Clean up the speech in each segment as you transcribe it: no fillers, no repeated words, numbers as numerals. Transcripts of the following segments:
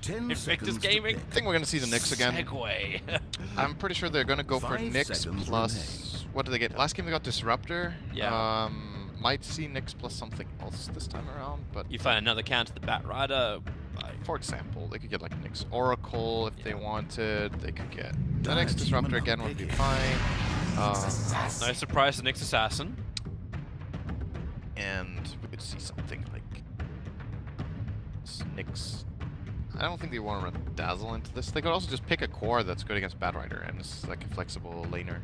Invictus Gaming. I think we're going to see the Nyx again. Segway. I'm pretty sure they're going to go for 5 Nyx seconds plus... What did they get? Last game they got Disruptor. Yeah. Might see Nyx plus something else this time around, but... You find another counter to the Bat Rider. For example, they could get like Nyx Oracle if they wanted. They could get... The Dire next Disruptor Demon again would be picking. fine. No surprise, the Nyx Assassin. And we could see something like... Nyx... I don't think they want to run Dazzle into this. They could also just pick a core that's good against Bat Rider, and it's like a flexible laner.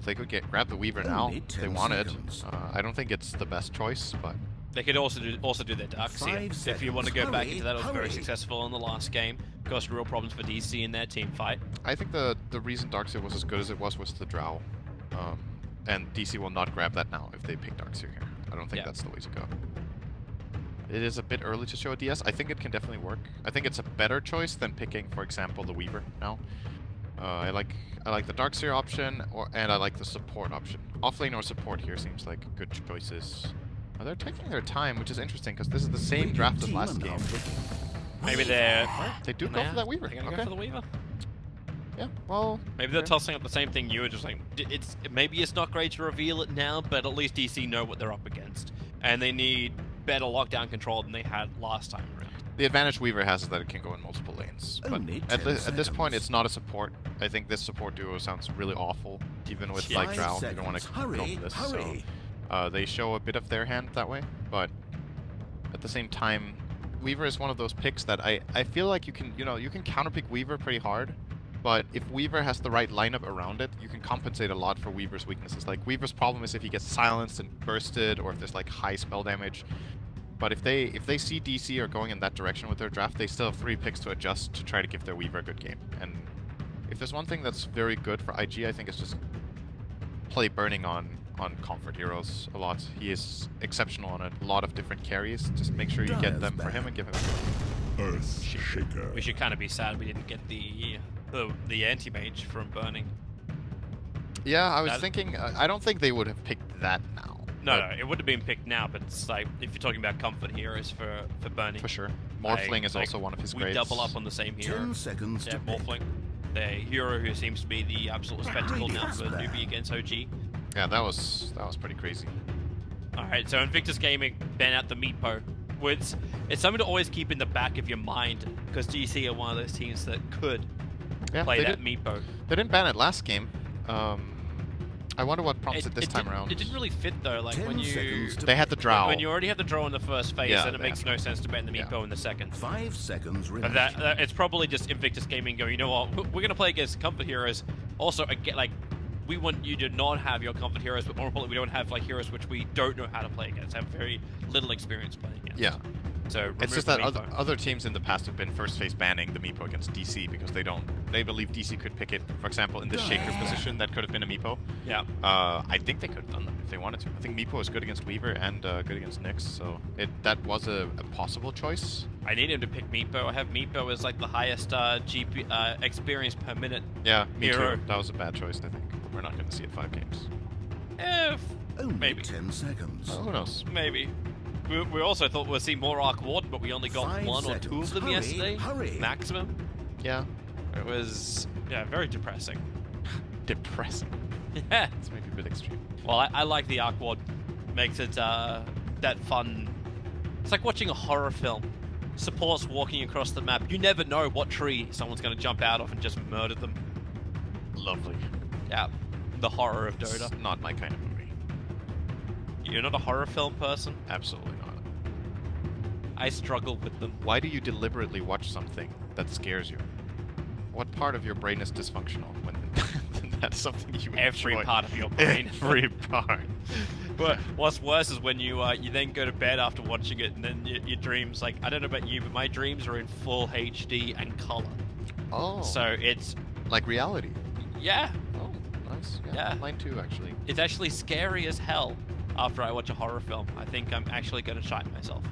They could grab the Weaver now Only if they 10 wanted. seconds. I don't think it's the best choice, but They could also do their Darkseer. 5 If you want to go seconds. back into that, it was very Hurry. successful in the last game. Caused real problems for DC in their team fight. I think the reason Darkseer was as good as it was the Drow. And DC will not grab that now if they pick Darkseer here. I don't think that's the way to go. It is a bit early to show a DS. I think it can definitely work. I think it's a better choice than picking, for example, the Weaver now. I like the Darkseer option, and I like the support option. Offlane or support here seems like good choices. They're taking their time, which is interesting because this is the same draft as last game. Maybe they do go for that Weaver. They're gonna go for the Weaver. Yeah, well... Maybe they're tossing up the same thing you were just like, maybe it's not great to reveal it now, but at least DC know what they're up against. And they need better lockdown control than they had last time around. The advantage Weaver has is that it can go in multiple lanes. But Only at 10 this point, seconds. it's not a support. I think this support duo sounds really awful, even with like 5 Drow. You don't want to seconds. go Hurry, for this. hurry. So they show a bit of their hand that way, but at the same time, Weaver is one of those picks that I feel like you can counterpick Weaver pretty hard. But if Weaver has the right lineup around it, you can compensate a lot for Weaver's weaknesses. Like, Weaver's problem is if he gets silenced and bursted, or if there's like high spell damage. But if they see DC are going in that direction with their draft, they still have 3 picks to adjust to try to give their Weaver a good game. And if there's one thing that's very good for IG, I think it's just play Burning on comfort heroes a lot. He is exceptional on a lot of different carries. Just make sure you get them for him and give him Earth Shaker. We should kind of be sad we didn't get the anti-mage from Burning. Yeah, I was thinking, I don't think they would have picked that now. No, it would have been picked now, but it's like, if you're talking about comfort heroes for Burning. For sure. Morphling is also one of his we grades. double up on the same hero. 10 seconds Yeah, to pick. Morphling. The hero who seems to be the absolute spectacle now for newbie against OG. Yeah, that was pretty crazy. Alright, so Invictus Gaming ban out the Meepo. It's something to always keep in the back of your mind, because DC are one of those teams that could play that Meepo. They didn't ban it last game. I wonder what prompts it this time around. It didn't really fit though, like 10 when you... seconds to They had the Drow. When you already have the draw in the first phase, Yeah, then it they makes have no sense to ban the Meepo Yeah. in the second. 5 seconds But remaining. it's probably just Invictus Gaming going, you know what, we're going to play against comfort heroes. Also, again, like, we want you to not have your comfort heroes, but more importantly, we don't have like heroes which we don't know how to play against, have very little experience playing against. Yeah. So It's just remove that the Meepo. other teams in the past have been first phase banning the Meepo against DC because they believe DC could pick it. For example, in this Shaker position, that could have been a Meepo. Yeah. I think they could have done that if they wanted to. I think Meepo is good against Weaver and good against Nyx, so that was a possible choice. I need him to pick Meepo. I have Meepo as like the highest GP experience per minute. Yeah, me Hero. too. That was a bad choice, I think. We're not going to see it 5 games. Only Maybe. 10 seconds. Who knows? Maybe. We also thought we'd see more Arc Warden, but we only got 5 1 or 2 of seconds. them Hurry, yesterday. hurry. Maximum. Yeah. It was, very depressing. Depressing. Yeah. It's maybe a bit extreme. Well, I like the Arc Ward. Makes it that fun. It's like watching a horror film. Supports walking across the map. You never know what tree someone's going to jump out of and just murder them. Lovely. Yeah, the horror of It's Dota. not my kind of movie. You're not a horror film person? Absolutely not. I struggle with them. Why do you deliberately watch something that scares you? What part of your brain is dysfunctional when that's something you Every enjoy? part of your brain. Every part. But what's worse is when you then go to bed after watching it, and then your dreams, like, I don't know about you, but my dreams are in full HD and color. Oh. So it's, like reality. yeah, Oh, nice. Yeah. Mine too, actually. it's actually scary as hell after I watch a horror film. I think I'm actually going to shite myself.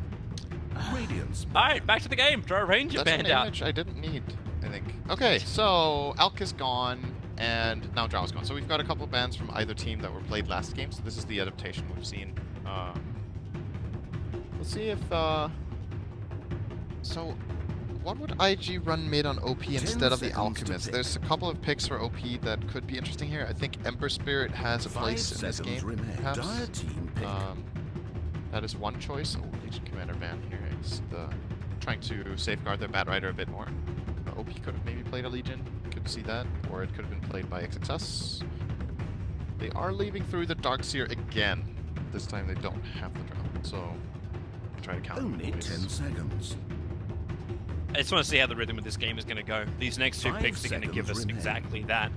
Radiance. Alright, back to the game. Throw a Ranger That's an band out. image I didn't need, I think. Okay, so Alk is gone, and now Drow is gone. So we've got a couple bands from either team that were played last game, so this is the adaptation we've seen. Let's see if So, what would IG run mid on OP instead of the seconds to Alchemist? pick. There's a couple of picks for OP that could be interesting here. I think Ember Spirit has a 5 place in this seconds game, remain. perhaps. Dire team pick. That is one choice. Oh, Legion Commander ban here. He's trying to safeguard their Batrider a bit more. OP could have maybe played a Legion. Could see that. Or it could have been played by XXS. They are leaving through the Darkseer again. This time they don't have the drop, so try to counter Only the 10 seconds. I just want to see how the rhythm of this game is going to go. These next two 5 picks are going to give us seconds remain. exactly that.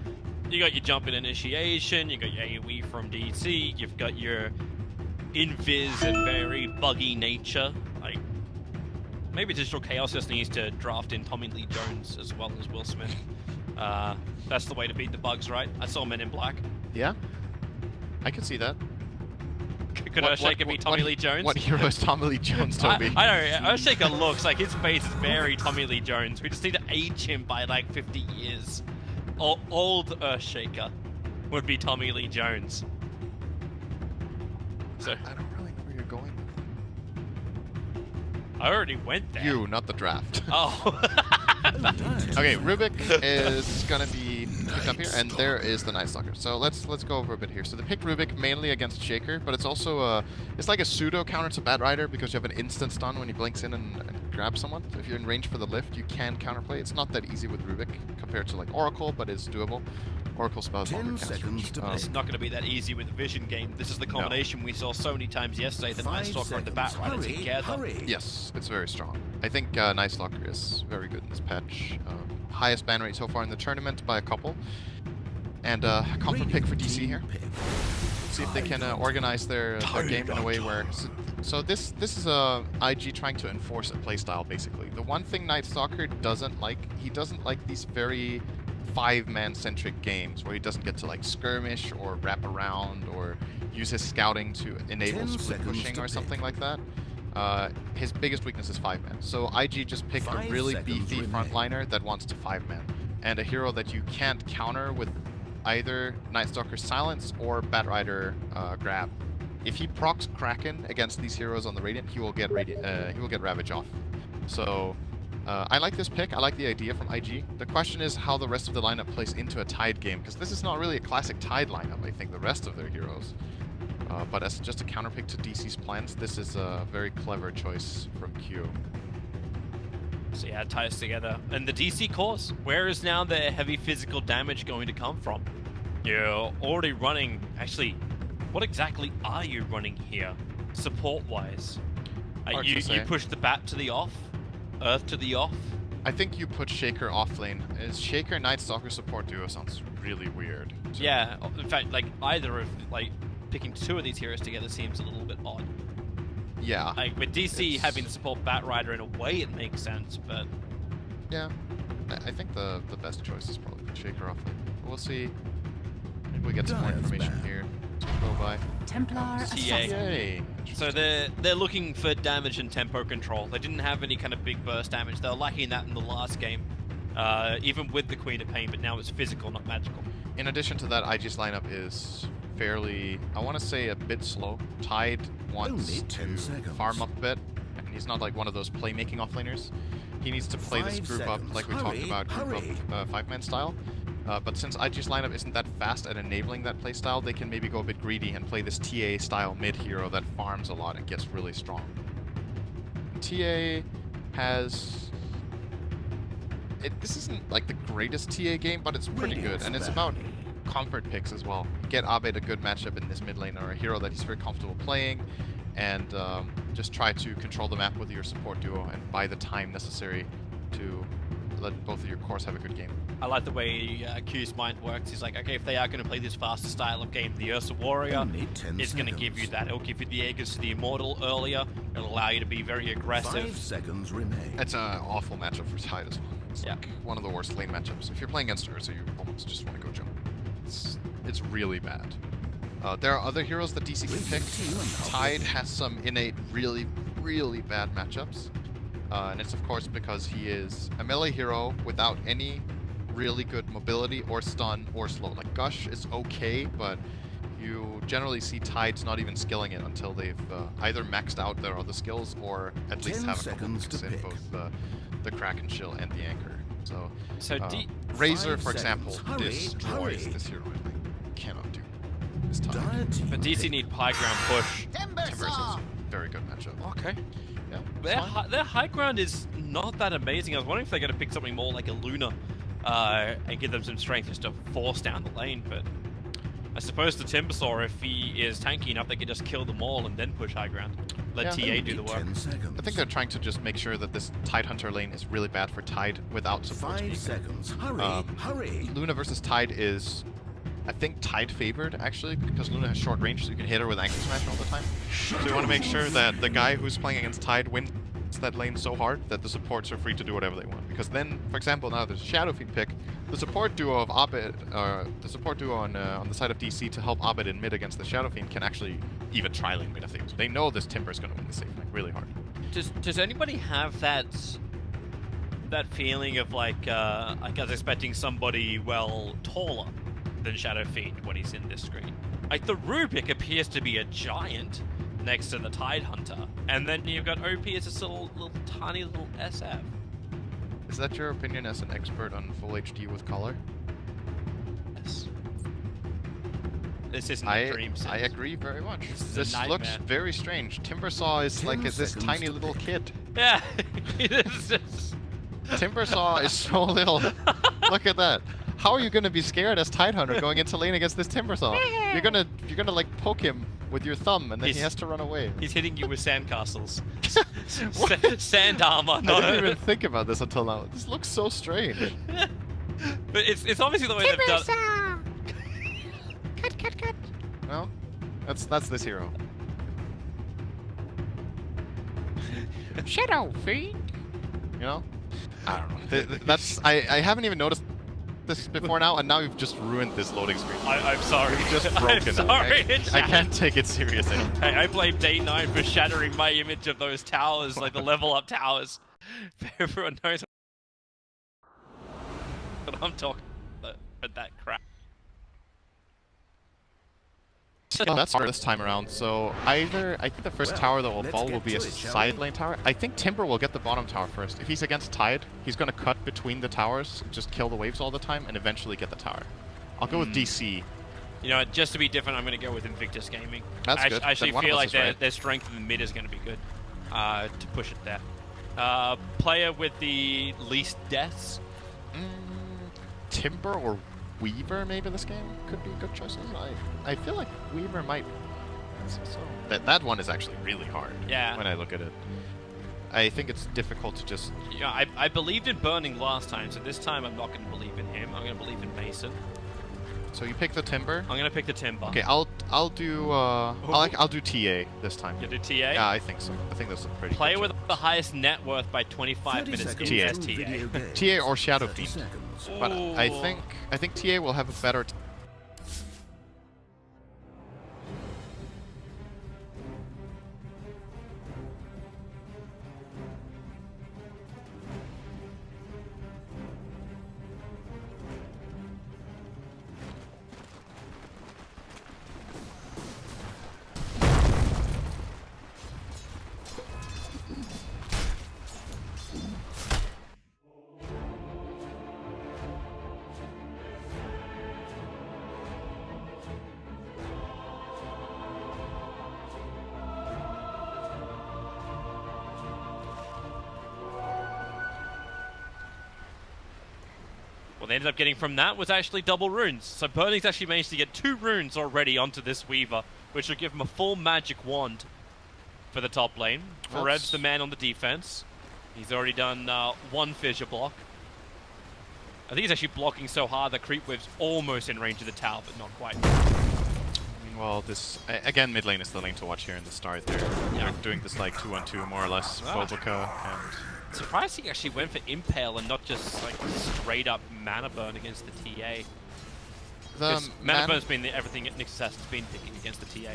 You got your jump in initiation, you got your AoE from DC, you've got your invis and very buggy nature. Like, maybe Digital Chaos just needs to draft in Tommy Lee Jones as well as Will Smith. That's the way to beat the bugs, right? I saw Men in Black. Yeah, I could see that. Could Earthshaker be Tommy Lee Jones? What hero is Tommy Lee Jones, Toby? I don't know. Earthshaker looks like his face is very Tommy Lee Jones. We just need to age him by like 50 years. Old Earthshaker would be Tommy Lee Jones. So I don't really know where you're going with I already went there. you, not the draft. Oh. Okay, Rubik is gonna be picked up here, and there is the Night Stalker. So let's go over a bit here. So they picked Rubik mainly against Shaker, but it's also it's like a pseudo counter to Batrider because you have an instant stun when he blinks in and grabs someone. So if you're in range for the lift, you can counterplay. It's not that easy with Rubik compared to like Oracle, but it's doable. Oracle spells 10 longer cast seconds range. to It's not going to be that easy with the Vision game. This is the combination we saw so many times yesterday. The Night 5 Stalker and the seconds. Batrider Hurry, together. hurry. Yes, it's very strong. I think Night Stalker is very good in this patch. Highest ban rate so far in the tournament by a couple. And comfort pick for DC here. See if they can organize their game in a way where... So this is IG trying to enforce a playstyle, basically. The one thing Night Stalker doesn't like, he doesn't like these very 5-man centric games where he doesn't get to like skirmish or wrap around or use his scouting to enable 10 split seconds pushing to or something pick. like that. His biggest weakness is 5-man. So IG just picked a 5 really seconds beefy remain. frontliner that wants to 5-man. And a hero that you can't counter with either Night Stalker Silence or Batrider Grab. If he procs Kraken against these heroes on the Radiant, he will get Ravage off. So I like this pick. I like the idea from IG. The question is how the rest of the lineup plays into a Tide game, because this is not really a classic Tide lineup, I think, the rest of their heroes. But as just a counterpick to DC's plans, this is a very clever choice from Q. So yeah, it ties together. And the DC cores, where is now the heavy physical damage going to come from? You're already running, actually, what exactly are you running here, support-wise? Hard to You say. push the bat to the off, Earth to the off? I think you put Shaker off lane. Is Shaker Night Stalker support duo sounds really weird. to me. Yeah, in fact, like, either of, like, picking two of these heroes together seems a little bit odd. Yeah. Like, with DC It's- having to support Batrider in a way, it makes sense, but... Yeah. I think the best choice is probably put Shaker off lane. We'll see. Maybe we get some more Dire's information back. here to go by. Templar TA. Assassin. Yay! So they're looking for damage and tempo control. They didn't have any kind of big burst damage. They were lacking that in the last game, even with the Queen of Pain, but now it's physical, not magical. In addition to that, IG's lineup is fairly, I want to say, a bit slow. Tide wants Only 10 to seconds. farm up a bit, and he's not like one of those playmaking offlaners. He needs to play this 5 group up seconds. like we talked Hurry, about, group hurry. up 5-man style. But since IG's lineup isn't that fast at enabling that playstyle, they can maybe go a bit greedy and play this TA style mid hero that farms a lot and gets really strong. TA has... this isn't like the greatest TA game, but it's pretty good, and it's about comfort picks as well. Get Abed a good matchup in this mid lane or a hero that he's very comfortable playing, and just try to control the map with your support duo and buy the time necessary to let both of your cores have a good game. I like the way Q's mind works. He's like, okay, if they are going to play this faster style of game, the Ursa Warrior Only 10 is going to give you seconds. that. It'll give you the Aegis to the Immortal earlier. It'll allow you to be very aggressive. 5 seconds remain. It's an awful matchup for Tide as well. It's Yeah. like one of the worst lane matchups. If you're playing against Ursa, you almost just want to go jump. It's really bad. There are other heroes that DC can pick. Tide has some innate, really, really bad matchups. And it's of course because he is a melee hero without any really good mobility or stun or slow. Like Gush is okay, but you generally see Tides not even skilling it until they've either maxed out their other skills or at least 10 have a couple seconds picks to in pick. both the Kraken Shield and the Anchor. So, D- Razor, 5 for example, seconds. Hurry, destroys hurry. this hero. Cannot do this Tide. Dire team But DC pick. need high ground push. Timber is also a very good matchup. Okay. Yeah, it's Their, fine. their high ground is not that amazing. I was wondering if they're going to pick something more like a Luna and give them some strength just to force down the lane, but I suppose the Timbersaw, if he is tanky enough, they can just kill them all and then push high ground. Let Yeah. TA do the work. 10 seconds. I think they're trying to just make sure that this Tide Hunter lane is really bad for Tide without support 5 speed. seconds. Hurry, hurry. Luna versus Tide is, I think, Tide favored, actually, because Luna has short range, so you can hit her with Anchor Smash all the time. So you want to make sure that the guy who's playing against Tide wins that lane so hard that the supports are free to do whatever they want. Because then, for example, now there's a Shadow Fiend pick, the support duo of Abed, the support duo on the side of DC to help Abed in mid against the Shadow Fiend can actually even tri-lane mid of things. They know this Timber is going to win the safe lane really hard. Does anybody have that feeling of like I guess expecting somebody taller than Shadow Fiend when he's in this screen? Like the Rubik appears to be a giant next to the Tide Hunter, and then you've got OP as this little tiny little SF. Is that your opinion as an expert on full HD with color? Yes. This isn't a dream set. I agree very much. This is a This looks nightmare. very strange. Timbersaw is 10 like this seconds tiny to little pick. kid. Yeah, it's just... Timbersaw is so little. Look at that. How are you gonna be scared as Tidehunter going into lane against this Timbersaw? You're gonna like poke him with your thumb, and then he He's- has to run away. He's hitting you with sandcastles. Sand armor. I didn't even think about this until now. This looks so strange. But it's obviously the way they've done. Cut. Well, that's this hero. Shadow Fiend. You know? I don't know. That's I haven't even noticed this before now, and now you've just ruined this loading screen. I'm sorry. You've just I'm broken it. sorry. I can't take it seriously. Hey, I blame Day 9 for shattering my image of those towers, like the level up towers. Everyone knows what I'm talking about that crap. Oh, that's hard this time around. So I think the first Well, tower that will let's fall get will be a to it, shall side we? lane tower. I think Timber will get the bottom tower first. If he's against Tide, he's gonna cut between the towers, just kill the waves all the time, and eventually get the tower. I'll go with DC. You know, just to be different, I'm going to go with Invictus Gaming. That's good. I actually Then one of feel us like is right. their strength in the mid is going to be good to push it there. Player with the least deaths. Timber or Weaver maybe this game could be good choices. I feel like Weaver might. So that one is actually really hard. Yeah. When I look at it, I think it's difficult to just. You know, I believed in Burning last time, so this time I'm not going to believe in him. I'm going to believe in Mason. So you pick the Timber. I'm going to pick the Timber. Okay, I'll do I'll do TA this time. You do TA? Yeah, I think so. I think that's a pretty. Player good with the highest net worth by 25 30 minutes seconds is to TA. video game. TA or Shadow 30 Fiend. seconds. But I think TA will have a better. What they ended up getting from that was actually double runes. So Burning's actually managed to get 2 runes already onto this Weaver, which will give him a full magic wand for the top lane. Fareb's the man on the defense. He's already done 1 fissure block. I think he's actually blocking so hard that Creep Wave's almost in range of the tower, but not quite. Well, this again, mid lane is the lane to watch here in the start. They're doing this like 2-on-2 more or less, Phobica and. Surprised he actually went for Impale and not just like straight up Mana Burn against the TA. Because Mana Burn's been everything Nix's Assassin's been picking against the TA.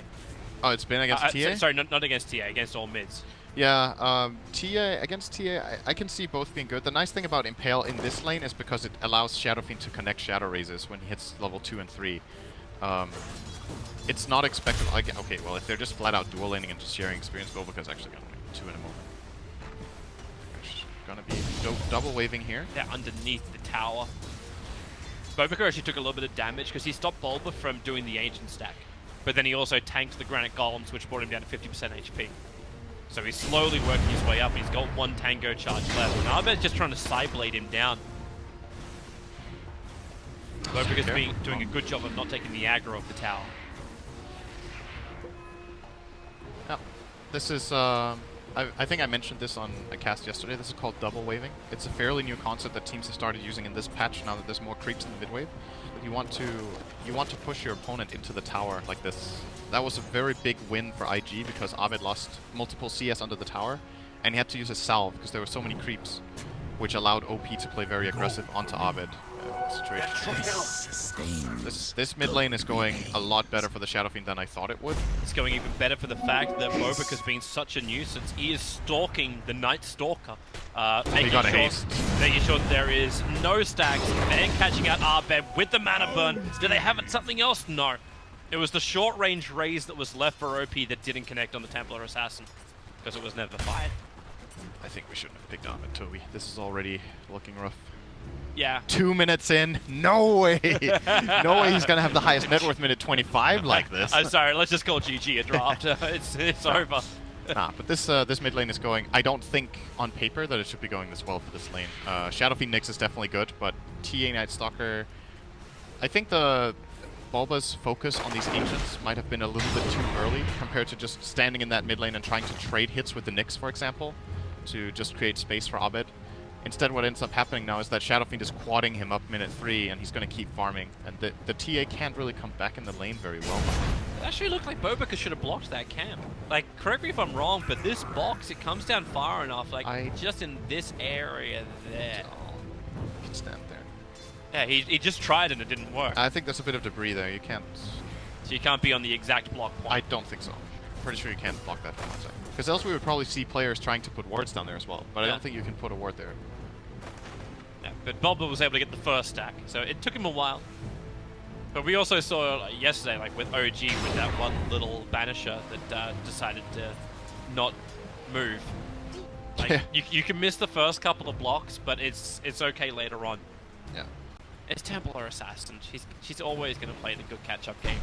Oh, it's been against TA? Sorry, not against TA, against all mids. Yeah, TA against TA, I can see both being good. The nice thing about Impale in this lane is because it allows Shadow Fiend to connect Shadow Razors when he hits level 2 and 3. It's not expected. Okay, well, if they're just flat out dual laning and just sharing experience, Bobaca's actually going to win 2 in a moment. Going to be double waving here. They're underneath the tower. Bobaca actually took a little bit of damage because he stopped Bulba from doing the ancient stack. But then he also tanked the granite golems, which brought him down to 50% HP. So he's slowly working his way up. He's got 1 tango charge left. And Abed's just trying to sideblade him down. Bobaca's doing a good job of not taking the aggro of the tower. Yeah, this is, I think I mentioned this on a cast yesterday. This is called double waving. It's a fairly new concept that teams have started using in this patch now that there's more creeps in the mid wave. You want to push your opponent into the tower like this. That was a very big win for IG because Abed lost multiple CS under the tower, and he had to use a salve because there were so many creeps, which allowed OP to play very aggressive onto Abed. This mid lane is going a lot better for the Shadow Fiend than I thought it would. It's going even better for the fact that Bobaca's been such a nuisance. He is stalking the Night Stalker, making sure there is no stacks, and catching out Abed with the mana burn. Do they have something else? No. It was the short range raise that was left for OP that didn't connect on the Templar Assassin, because it was never fired. I think we shouldn't have picked Abed, Toby. This is already looking rough. Yeah. 2 minutes in, no way! No way he's gonna have the highest net worth minute 25 like this. I'm sorry, let's just call GG a draft. it's over. Nah, but this mid lane is going, I don't think on paper that it should be going this well for this lane. Shadow Fiend Nyx is definitely good, but TA Night Stalker, I think the Bulba's focus on these Ancients might have been a little bit too early compared to just standing in that mid lane and trying to trade hits with the Nyx, for example, to just create space for Abed. Instead, what ends up happening now is that Shadow Fiend is quadding him up minute 3, and he's going to keep farming. And the TA can't really come back in the lane very well. It actually looked like Bobaca should have blocked that camp. Like, correct me if I'm wrong, but this box, it comes down far enough, like, just in this area there. You can stand there. Yeah, he just tried and it didn't work. I think there's a bit of debris there. You can't... So you can't be on the exact block point. I don't think so. Pretty sure you can't block that from outside. Because else we would probably see players trying to put wards down there as well. But I don't think you can put a ward there. Yeah, but Bulba was able to get the first stack, so it took him a while. But we also saw yesterday, like with OG, with that one little banisher that decided to not move. Like, you can miss the first couple of blocks, but it's okay later on. Yeah. It's Templar Assassin. She's always going to play the good catch-up game.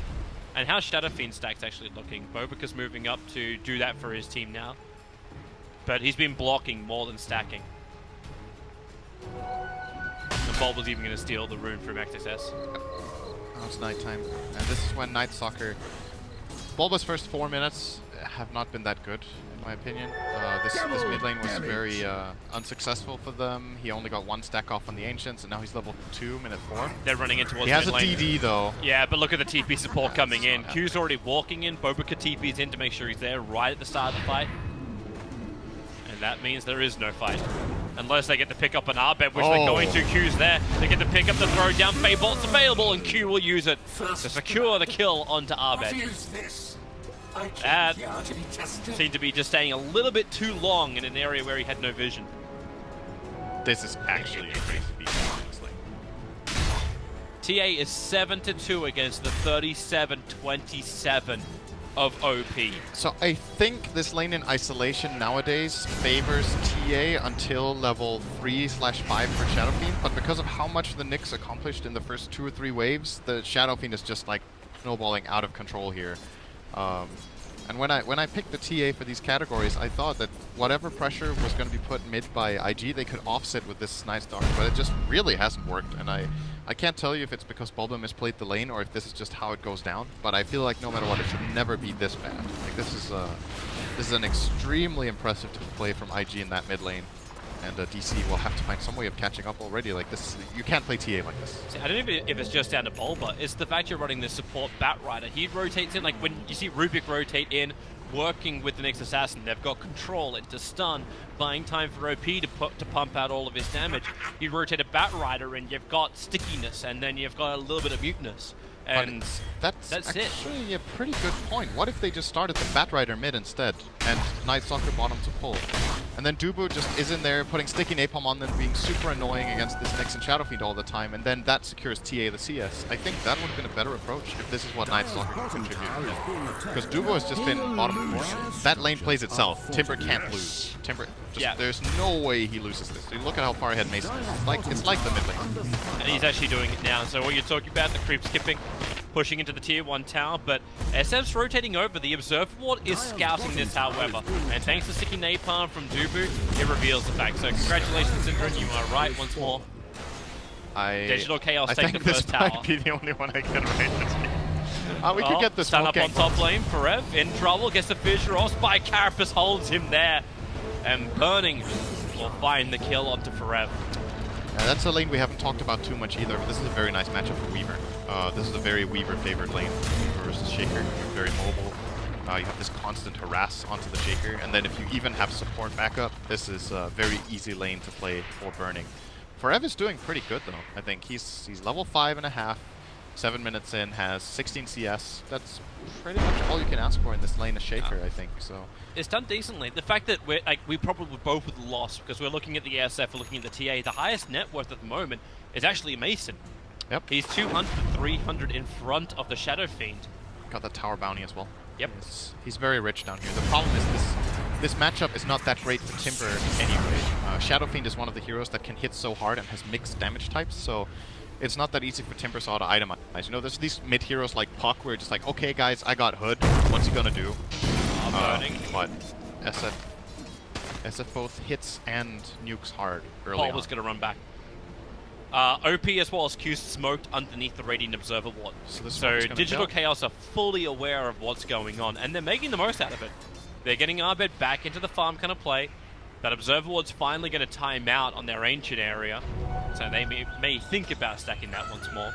And how Shadow Fiend stack's actually looking. Bobaca's moving up to do that for his team now. But he's been blocking more than stacking. And Bulba's even going to steal the rune from XSS. Now it's nighttime. And this is when Night Stalker... Bulba's first 4 minutes have not been that good, in my opinion. This mid lane was very unsuccessful for them. He only got 1 stack off on the Ancients, and now he's level 2, minute 4. They're running in towards He has mid a lane. DD, though. Yeah, but look at the TP support coming in. Q's already walking in. Bobaca TP's in to make sure he's there right at the start of the fight. And that means there is no fight. Unless they get to pick up an Abed, which they're going to. Q's there. They get to pick up the throw down. Feybolt's available, and Q will use it to secure the kill onto Abed. That seemed to be just staying a little bit too long in an area where he had no vision. This is actually a crazy beat, honestly. TA is 7-2 against the 37-27 of OP. So I think this lane in isolation nowadays favors TA until level 3/5 for Shadow Fiend, but because of how much the Nyx accomplished in the first 2 or 3 waves, the Shadow Fiend is just like snowballing out of control here. And when I picked the TA for these categories, I thought that whatever pressure was going to be put mid by IG, they could offset with this Night Stalker, but it just really hasn't worked. And I can't tell you if it's because Bulba misplayed the lane or if this is just how it goes down, but I feel like no matter what, it should never be this bad. Like this is an extremely impressive play from IG in that mid lane. And DC will have to find some way of catching up already. Like this, you can't play TA like this. See, I don't know if it's just down to Bulba. It's the fact you're running this support Bat Rider. He rotates in, like when you see Rubik rotate in, working with the next assassin. They've got control into stun, buying time for OP to pump out all of his damage. You rotate a Bat Rider and you've got stickiness, and then you've got a little bit of muteness. And that's it. actually a pretty good point. What if they just started the Batrider mid instead, and Night Stalker bottom to pull? And then Dubu just is in there putting sticky napalm on them, being super annoying against this Nyx and Shadowfiend all the time, and then that secures TA the CS. I think that would have been a better approach if this is what Night Stalker can contribute. Because Dubu has just been bottom before. That lane plays itself. Timber can't lose. Timber, there's no way he loses this. You look at how far ahead Mason is. It's like the mid lane. And he's actually doing it now. So what you're talking about, the creep skipping, pushing into the tier 1 tower, but SF's rotating over. The Observer Ward is scouting this, however. And thanks to sticky napalm from Dubu, it reveals the fact. So congratulations, Syndrome, you are right once more. Digital Chaos take the first tower. I think this might be the only one I get right. We could get this stand up on top lane. Forev in trouble, gets the fissure off. Spy Carapace holds him there. And Burning will find the kill onto Forev. That's a lane we haven't talked about too much either, but this is a very nice matchup for Weaver. This is a very Weaver-favored lane. Weaver versus Shaker, you're very mobile. You have this constant harass onto the Shaker, and then if you even have support backup, this is a very easy lane to play for Burning. Forev is doing pretty good though. I think he's level 5.5, 7 minutes in, has 16 CS. That's pretty much all you can ask for in this lane of Shaker, I think. So it's done decently. The fact that we probably both would lost because we're looking at the SF, we're looking at the TA. The highest net worth at the moment is actually Mason. Yep. He's 200, 300 in front of the Shadowfiend. Got that tower bounty as well. Yep. He's very rich down here. The problem is this matchup is not that great for Timber anyway. Shadowfiend is one of the heroes that can hit so hard and has mixed damage types, so it's not that easy for Timbersaw to itemize. You know, there's these mid heroes like Puck where it's just like, okay guys, I got Hood, what's he gonna do? But SF both hits and nukes hard early Paul on. was gonna run back. OP as well as Q smoked underneath the Radiant Observer Ward. So Digital Chaos are fully aware of what's going on, and they're making the most out of it. They're getting Arbed back into the farm kind of play. That Observer Ward's finally going to time out on their ancient area, so they may think about stacking that once more.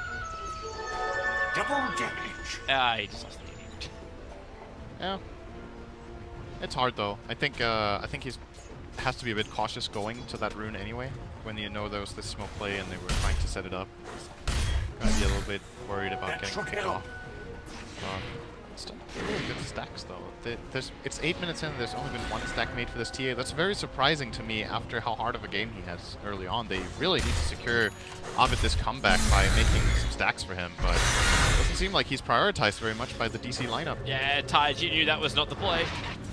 Double damage. He just lost the game. Yeah. It's hard though. I think he's has to be a bit cautious going to that rune anyway. When you know there was this smoke play and they were trying to set it up, gotta be a little bit worried about getting kicked off. Still really good stacks though. It's 8 minutes in, there's only been one stack made for this TA. That's very surprising to me after how hard of a game he has early on. They really need to secure Abed this comeback by making some stacks for him, but it doesn't seem like he's prioritized very much by the DC lineup. Yeah, Tide, you knew that was not the play.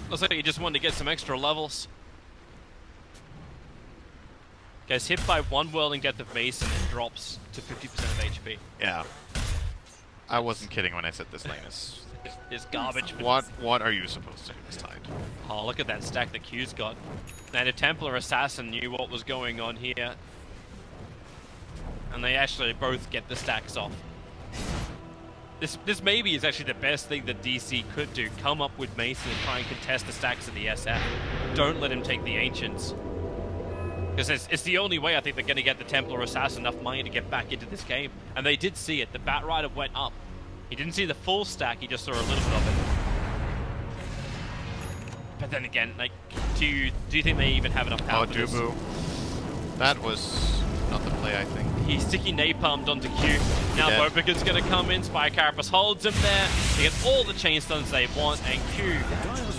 Looks like you just wanted to get some extra levels. Gets hit by one Whirling Death of Mason and drops to 50% of HP. Yeah. I wasn't kidding when I said this lane is garbage. What are you supposed to do this Tide? Oh, look at that stack that Q's got. And if Templar Assassin knew what was going on here. And they actually both get the stacks off. This maybe is actually the best thing that DC could do. Come up with Mason and try and contest the stacks of the SF. Don't let him take the Ancients. Because it's the only way I think they're going to get the Templar Assassin enough money to get back into this game. And they did see it. The Batrider went up. He didn't see the full stack, he just saw a little bit of it. But then again, like, do you think they even have enough power for this? Dubu. That was not the play, I think. He's sticky napalmed onto Q. Now Bobigan's going to come in. Spy Carapace holds him there. They get all the chain stuns they want, and Q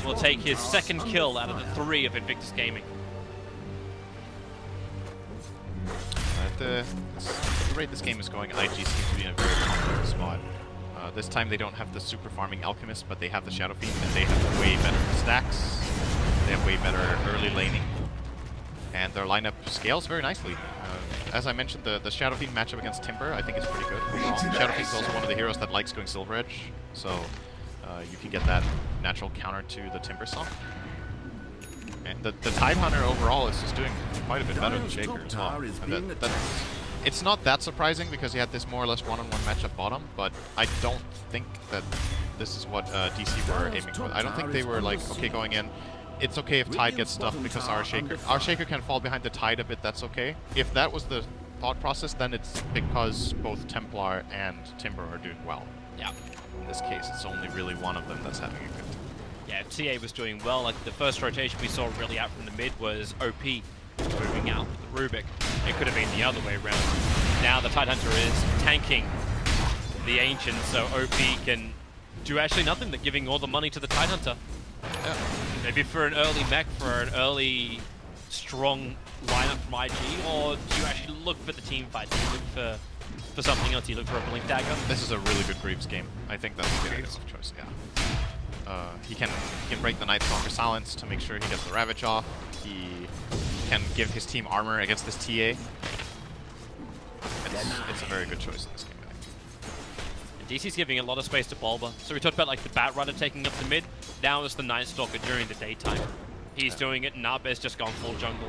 will take his second kill out of the 3 of Invictus Gaming. At the rate this game is going, IG seems to be in a very comfortable spot. This time they don't have the super farming Alchemist, but they have the Shadowfiend, and they have way better stacks. They have way better early laning. And their lineup scales very nicely. As I mentioned, the Shadowfiend matchup against Timber I think is pretty good overall. Shadowfiend is also one of the heroes that likes going Silver Edge, so you can get that natural counter to the Timber song. And the Tidehunter overall is just doing quite a bit better than Shaker as well. And it's not that surprising because he had this more or less one-on-one matchup bottom, but I don't think that this is what DC were aiming for. I don't think they were like, okay, going in, it's okay if Tide gets stuffed because our Shaker can fall behind the Tide a bit, that's okay. If that was the thought process, then it's because both Templar and Timber are doing well. Yeah. In this case, it's only really one of them that's having a good time. Yeah, TA was doing well. Like the first rotation we saw really out from the mid was OP moving out with the Rubik. It could have been the other way around. Now the Tidehunter is tanking the Ancient, so OP can do actually nothing. They're giving all the money to the Tidehunter. Yeah. Maybe for an early mech, for an early strong lineup from IG, or do you actually look for the team fight? Do you look for something else? Do you look for a Blink Dagger? This is a really good Greaves game. I think that's the item of choice, yeah. He can break the Night Stalker Silence to make sure he gets the Ravage off. He can give his team armor against this TA. It's a very good choice in this game, I think. DC's giving a lot of space to Bulba. So we talked about like the Bat Rider taking up the mid. Now it's the Night Stalker during the daytime. He's doing it, Nabe's just gone full jungle.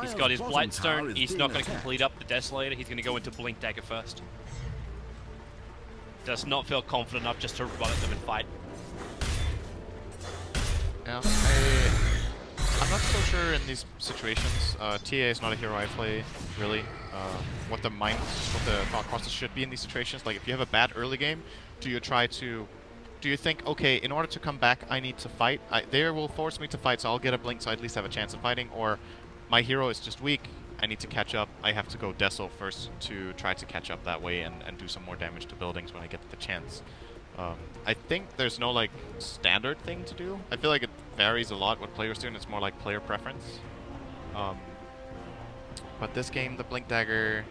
He's got his Blightstone, he's not going to complete up the Desolator, he's going to go into Blink Dagger first. Does not feel confident enough just to run at them and fight. Yeah, I'm not so sure in these situations. TA is not a hero I play, really. What the thought process should be in these situations. Like, if you have a bad early game, do you think, okay, in order to come back, I need to fight? They will force me to fight, so I'll get a blink, so I at least have a chance of fighting. Or my hero is just weak, I need to catch up. I have to go Deso first to try to catch up that way and do some more damage to buildings when I get the chance. I think there's no like standard thing to do. I feel like it varies a lot what players do, and it's more like player preference. But this game, the Blink Dagger,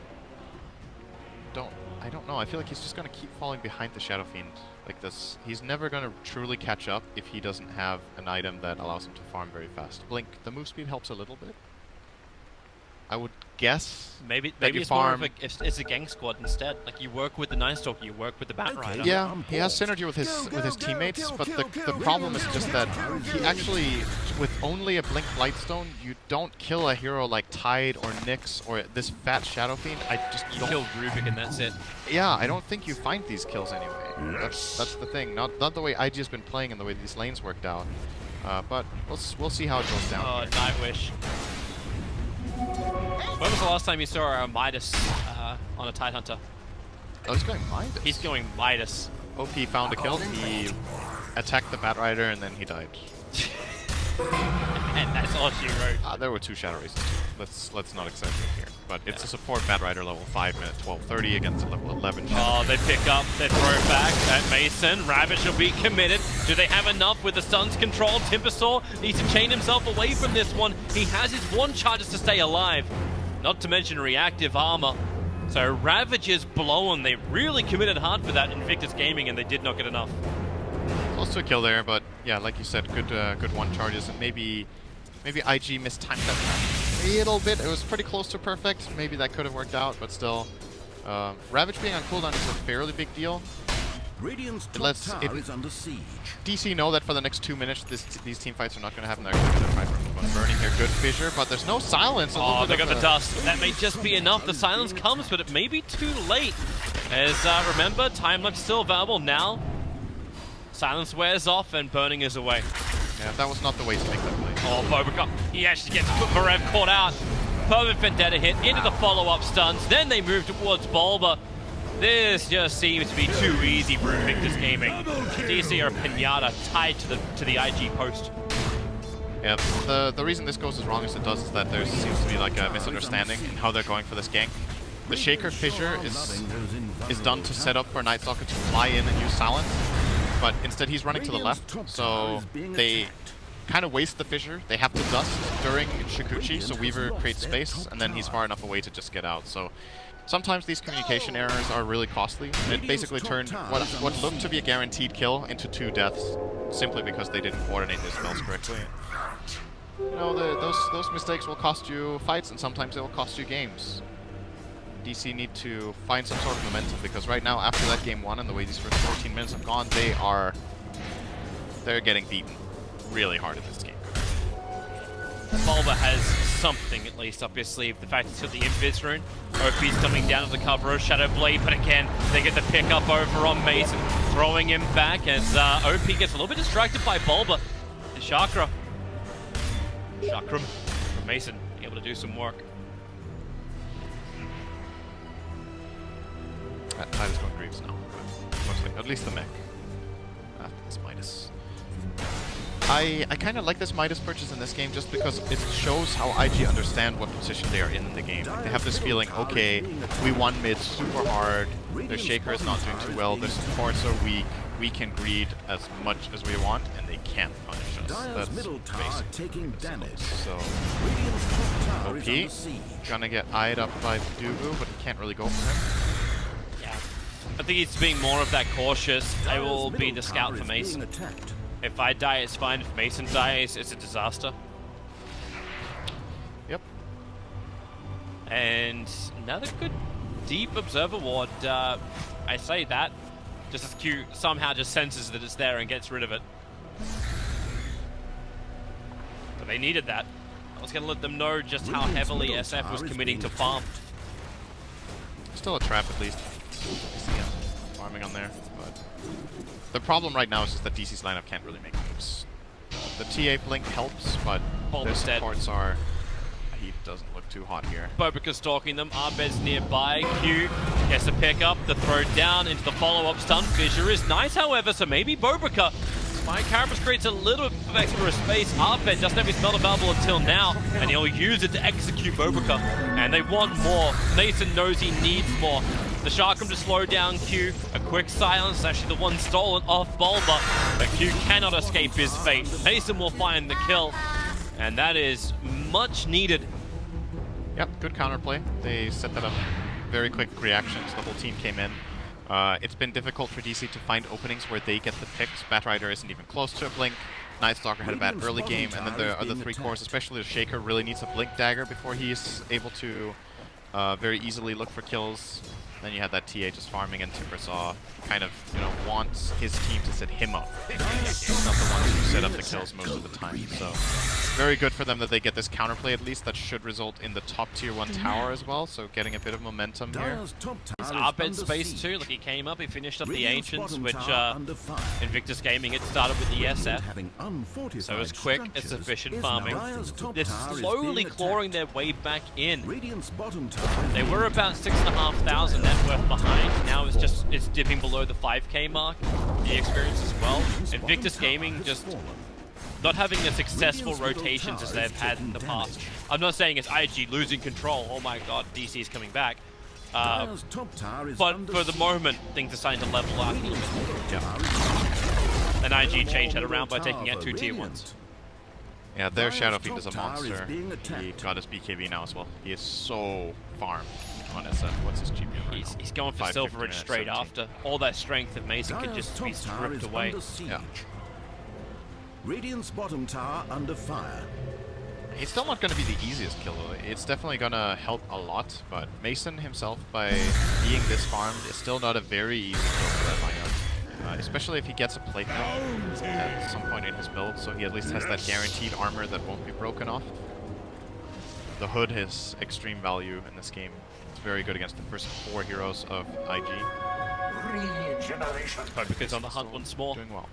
I don't know. I feel like he's just gonna keep falling behind the Shadow Fiend like this. He's never gonna truly catch up if he doesn't have an item that allows him to farm very fast. Blink, the move speed helps a little bit. I would guess. Maybe it's more of it's a gang squad instead. Like, you work with the Night Stalker, you work with the Bat Rider. Yeah, he has synergy with his teammates, but the problem is just that he actually, with only a Blink Blightstone, you don't kill a hero like Tide or Nyx or this fat Shadow Fiend. You kill Rubik and that's it. Yeah, I don't think you find these kills anyway. That's the thing. Not the way IG's been playing and the way these lanes worked out. But we'll see how it goes down. Oh, Nightwish. When was the last time you saw a Midas on a Tidehunter? Oh, he's going Midas. He's going Midas. OP found a kill. He attacked the Bat Rider and then he died. And that's all she wrote. There were 2 Shadow Races. Let's not exaggerate here. But it's a support Bat Rider level 5 minute 12:30 against a level 11 Shadow. Oh, they pick up, they throw back at Mason. Ravage will be committed. Do they have enough with the Sun's control? Timbersaw needs to chain himself away from this one. He has his 1 charges to stay alive. Not to mention reactive armor. So Ravage is blown. They really committed hard for that in Invictus Gaming, and they did not get enough. Close to a kill there, but yeah, like you said, good 1 charges, and maybe IG mistimed that a little bit. It was pretty close to perfect. Maybe that could have worked out, but still, Ravage being on cooldown is a fairly big deal. Radiant's It lets is under siege. DC know that for the next 2 minutes, these team fights are not going to happen. They're going to fight for burning here. Good fissure, but there's no silence. Oh, they got the dust. That may just be enough. The silence comes, but it may be too late. As remember, time left still available now. Silence wears off and burning is away. Yeah, that was not the way to make that play. Oh, Bobacop, he actually gets Marev caught out. Perfect Vendetta hit into the follow-up stuns. Then they move towards Bulba. This just seems to be too easy for Invictus Gaming. DC or Pinata tied to the IG post. Yeah, the reason this goes as wrong as it does is that there seems to be like a misunderstanding in how they're going for this gank. The Shaker Fissure is done to set up for Night Stalker to fly in and use Silence, but instead he's running to the left, so they kind of waste the Fissure. They have to dust during Shikuchi, so Weaver creates space, and then he's far enough away to just get out. So sometimes these communication errors are really costly, and it basically turned what looked to be a guaranteed kill into 2 deaths simply because they didn't coordinate their spells correctly. You know, those mistakes will cost you fights, and sometimes they will cost you games. DC need to find some sort of momentum, because right now, after that game 1 and the way these first 14 minutes have gone, they're getting beaten really hard in this game. Bulba has something at least up his sleeve. The fact he's got the Invis rune. OP's coming down to the cover of Shadow Blade, but again, they get the pick up over on Mason, throwing him back as OP gets a little bit distracted by Bulba. The Chakram from Mason, able to do some work. Tide is going Greaves now, but mostly, at least the mech. It's Midas. I kind of like this Midas purchase in this game just because it shows how IG understand what position they are in the game. They have this feeling, okay, we won mid super hard, their Shaker is not doing too well, their supports are weak, we can greed as much as we want, and they can't punish us. That's basically damage. So, OP, gonna get eyed up by Dubu, but he can't really go for him. Yeah. I think he's being more of that cautious. I will be the scout for Mason. If I die, it's fine. If Mason dies, it's a disaster. Yep. And another good deep observer ward. I say that just as Q somehow just senses that it's there and gets rid of it. But they needed that. I was going to let them know just how heavily SF was committing to farm. Still a trap at least. I see him farming on there, but the problem right now is just that DC's lineup can't really make moves. The TA blink helps, but their supports are... He doesn't look too hot here. Bobica stalking them. Arbed's nearby. Q gets a pick up. The throw down into the follow-up stun. Fissure is nice, however, so maybe Bobica. Spike Carapace creates a little bit of extra space. Arbed doesn't have his melt available until now, and he'll use it to execute Bobica. And they want more. Nathan knows he needs more. The Sharkum to slow down Q. A quick silence, actually the one stolen off Bulba. But Q cannot escape his fate. Mason will find the kill. And that is much needed. Yep, good counterplay. They set that up. Very quick reactions. The whole team came in. It's been difficult for DC to find openings where they get the picks. Batrider isn't even close to a blink. Night Stalker had a bad early game, and then the other three cores, especially the Shaker, really needs a blink dagger before he's able to very easily look for kills. Then you had that TA just farming, and Timbersaw kind of, you know, wants his team to set him up. He's not the ones who set up the kills most of the time. So very good for them that they get this counterplay at least. That should result in the top tier 1 tower as well. So getting a bit of momentum here. It's Arbed space too. Look, he came up, he finished up the Ancients, which Invictus Gaming had started with the SF. So it's quick, it's efficient farming. They're slowly clawing their way back in. They were about 6,500 net worth behind. Now it's dipping below the 5k mark. The experience as well. Invictus Gaming just not having the successful rotations as they've had in the past. I'm not saying it's IG losing control. Oh my god, DC is coming back. But for the moment, things are starting to level out a little bit. Yeah. And IG changed that around by taking out 2 tier 1s. Yeah, their Shadow Fiend is a monster. He got his BKB now as well. He is so farmed on SF. What's his GP right now? He's going for Silver Ridge straight after. All that strength of Mason could just be stripped away. Yeah. Radiant's bottom tower under fire. It's still not going to be the easiest kill though. It's definitely going to help a lot, but Mason himself, by being this farmed, is still not a very easy kill for that lineup. Especially if he gets a plate mill at some point in his build, so he at least has that guaranteed armor that won't be broken off. The hood has extreme value in this game. It's very good against the first 4 heroes of IG. But because on the hunt once more. Doing well.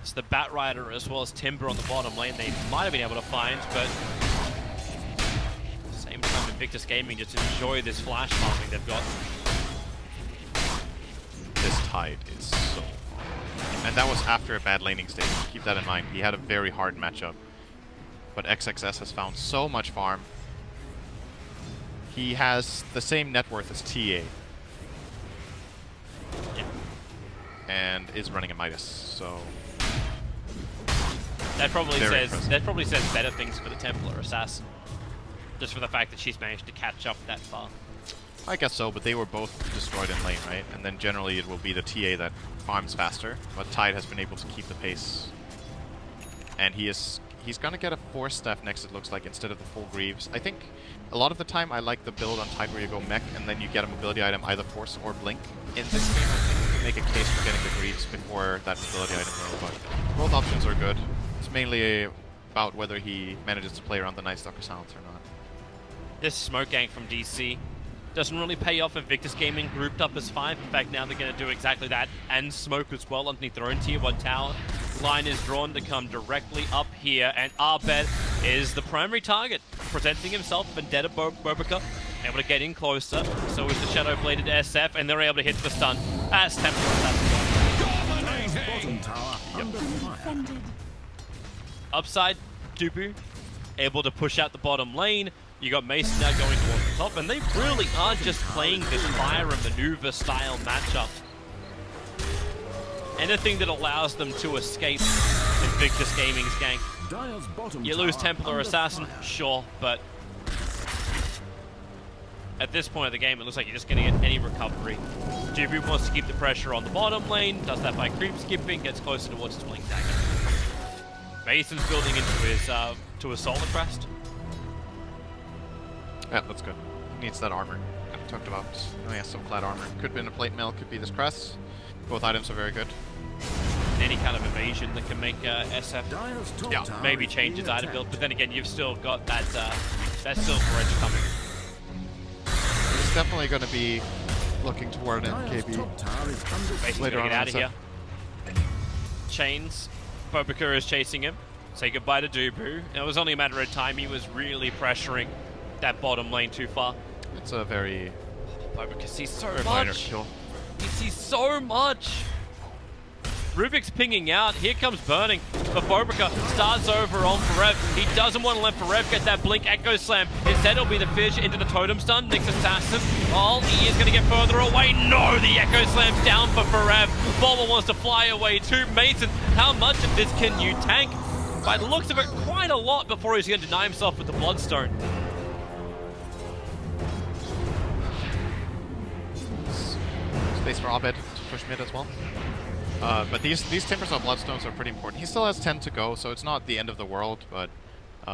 It's the Batrider as well as Timber on the bottom lane they might have been able to find, but at the same time Invictus Gaming just enjoy this flash farming they've got. This Tide is so far. And that was after a bad laning stage. Keep that in mind. He had a very hard matchup. But XXS has found so much farm. He has the same net worth as TA. Yeah. And is running a Midas, so... That probably says better things for the Templar Assassin. Just for the fact that she's managed to catch up that far. I guess so, but they were both destroyed in lane, right? And then generally it will be the TA that farms faster, but Tide has been able to keep the pace. And he's gonna get a Force Staff next, it looks like, instead of the full Greaves. I think a lot of the time I like the build on Tide where you go mech and then you get a mobility item, either Force or Blink. In this game, I think you can make a case for getting the Greaves before that mobility item though, but both options are good. It's mainly about whether he manages to play around the Night Stalker silence or not. This smoke gang from DC doesn't really pay off. Invictus Gaming grouped up as 5. In fact, now they're going to do exactly that and smoke as well underneath their own tier 1 tower. Line is drawn to come directly up here, and Arbed is the primary target, presenting himself. Vendetta Bobica able to get in closer. So is the Shadow Bladed SF, and they're able to hit the stun as Templar. Bottom tower under fire. Upside, Dubu, able to push out the bottom lane. You got Mason now going towards the top, and they really are just playing this fire and maneuver style matchup. Anything that allows them to escape Invictus Gaming's gank. You lose Templar Assassin, sure, but at this point of the game, it looks like you're just going to get any recovery. Dubu wants to keep the pressure on the bottom lane, does that by creep skipping, gets closer towards his Blink Dagger. Mason's building into his Solar Crest. Yeah, that's good. Needs that armor I talked about. Oh yeah, some clad armor. Could be in a plate mail, could be this crest. Both items are very good. Any kind of evasion that can make SF maybe change his item build, but then again, you've still got that Silver Edge coming. He's definitely going to be looking toward an KB Basically later on. Get out of here. Chains. Tiebreaker is chasing him. Say goodbye to Dubu. It was only a matter of time. He was really pressuring that bottom lane too far. It's a very Tiebreaker sees so minor much. kill. He sees so much. Rubik's pinging out. Here comes Burning. But Tiebreaker starts over on Forev. He doesn't want to let Forev get that Blink Echo Slam. Instead, it'll be the Fish into the Totem Stun. Nyx Assassin. Oh, he is going to get further away. No, the Echo Slam's down for Forev. Bobble wants to fly away to Mason. How much of this can you tank? By the looks of it, quite a lot before he's going to deny himself with the Bloodstone. Space for Abed to push mid as well. But these Timbers on Bloodstones are pretty important. He still has 10 to go, so it's not the end of the world, but